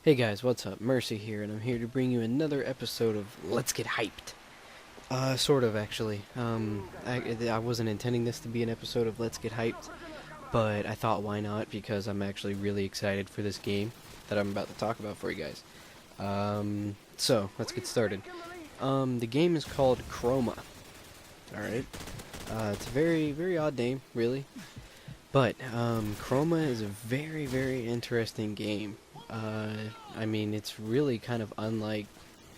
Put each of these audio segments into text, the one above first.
Hey guys, what's up? Mercy here, and I'm here to bring you another episode of Let's Get Hyped. Sort of, actually. I wasn't intending this to be an episode of Let's Get Hyped, but I thought why not, because I'm actually really excited for this game that I'm about to talk about for you guys. So, let's get started. The game is called Chroma. Alright? It's a very, very odd name, really. But, Chroma is a very, very interesting game. I mean, it's really kind of unlike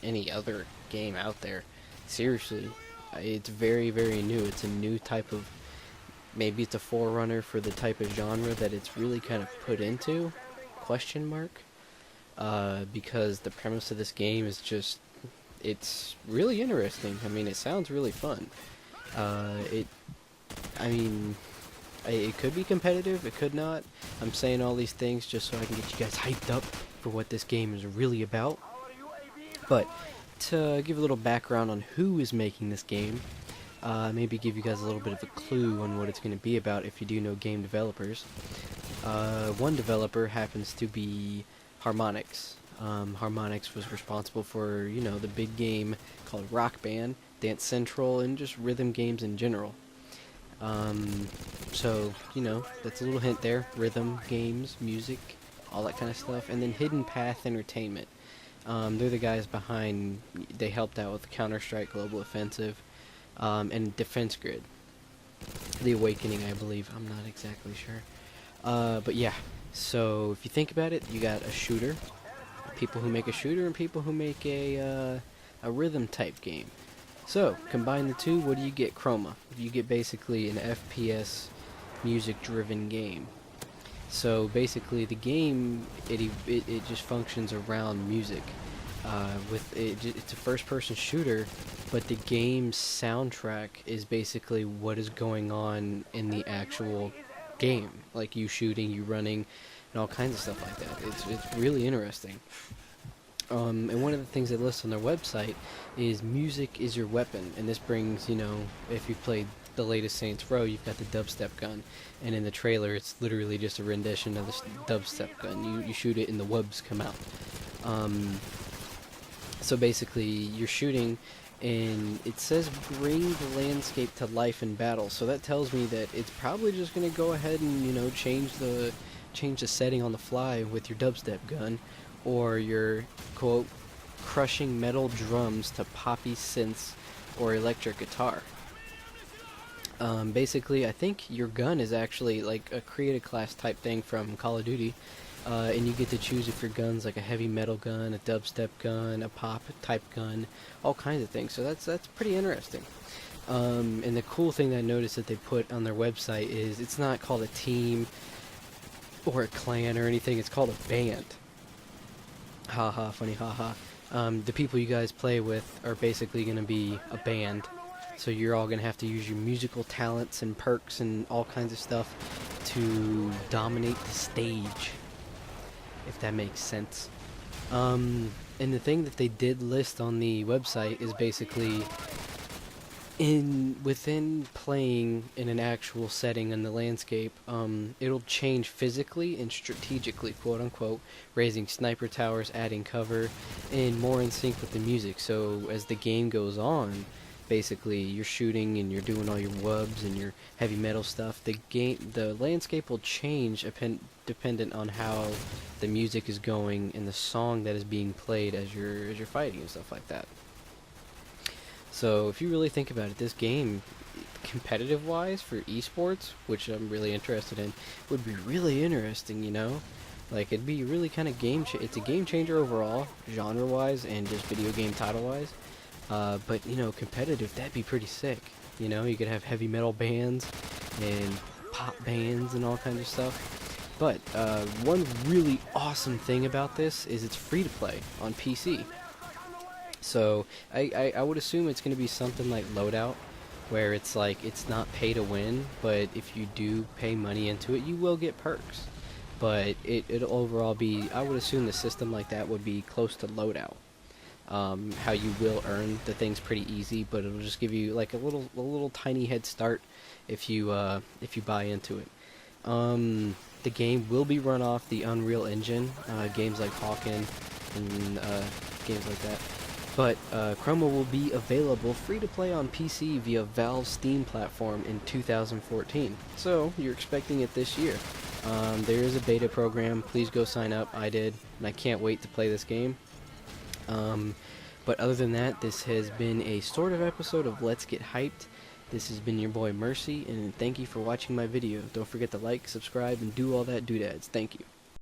any other game out there. Seriously, it's very, very new. It's a new type of, maybe it's a forerunner for the type of genre that it's really kind of put into, question mark. Because the premise of this game is just, it's really interesting. I mean, it sounds really fun. It, I mean, it could be competitive, it could not. I'm saying all these things just so I can get you guys hyped up for what this game is really about. But to give a little background on who is making this game, maybe give you guys a little bit of a clue on what it's going to be about if you do know game developers. One developer happens to be Harmonix. Harmonix was responsible for, the big game called Rock Band, Dance Central, and just rhythm games in general. So, that's a little hint there. Rhythm, games, music, all that kind of stuff. And then Hidden Path Entertainment. They're the guys behind, they helped out with Counter-Strike Global Offensive, and Defense Grid. The Awakening, I believe. I'm not exactly sure. But yeah, so if you think about it, you got a shooter, people who make a shooter, and people who make a rhythm type game. So, combine the two, what do you get? Chroma. You get basically an FPS music-driven game. So basically, the game it just functions around music. It's a first-person shooter, but the game's soundtrack is basically what is going on in the actual game, like you shooting, you running, and all kinds of stuff like that. It's really interesting. And one of the things they list on their website is music is your weapon, and this brings, if you played the latest Saints Row, you've got the dubstep gun, and in the trailer, it's literally just a rendition of the dubstep gun. You shoot it, and the wubs come out. So basically, you're shooting, and it says bring the landscape to life in battle. So that tells me that it's probably just going to go ahead and change the setting on the fly with your dubstep gun, or your quote crushing metal drums to poppy synths or electric guitar. Basically, I think your gun is actually like a creative class type thing from Call of Duty, and you get to choose if your gun's like a heavy metal gun, a dubstep gun, a pop type gun, all kinds of things. So that's pretty interesting. And the cool thing that I noticed that they put on their website is it's not called a team or a clan or anything. It's called a band. Haha, funny haha. The people you guys play with are basically going to be a band. So you're all going to have to use your musical talents and perks and all kinds of stuff to dominate the stage, if that makes sense. And the thing that they did list on the website is basically within playing in an actual setting in the landscape, it'll change physically and strategically, quote unquote, raising sniper towers, adding cover, and more in sync with the music. So as the game goes on, basically you're shooting and you're doing all your wubs and your heavy metal stuff. The landscape will change dependent on how the music is going and the song that is being played as you're fighting and stuff like that. So if you really think about it, this game, competitive-wise for esports, which I'm really interested in, would be really interesting, Like, it'd be really kind of it's a game changer overall, genre-wise and just video game title-wise. But, competitive, that'd be pretty sick. You could have heavy metal bands and pop bands and all kinds of stuff. But one really awesome thing about this is it's free to play on PC. So I would assume it's going to be something like Loadout, where it's like it's not pay to win, but if you do pay money into it, you will get perks. But it'll overall be, I would assume the system like that would be close to Loadout. How you will earn the things pretty easy, but it'll just give you like a little tiny head start if you buy into it. The game will be run off the Unreal Engine, games like Hawken and games like that. But Chroma will be available free to play on PC via Valve's Steam platform in 2014. So you're expecting it this year. There is a beta program. Please go sign up. I did, and I can't wait to play this game. But other than that, this has been a sort of episode of Let's Get Hyped. This has been your boy Mercy, and thank you for watching my video. Don't forget to like, subscribe, and do all that doodads. Thank you.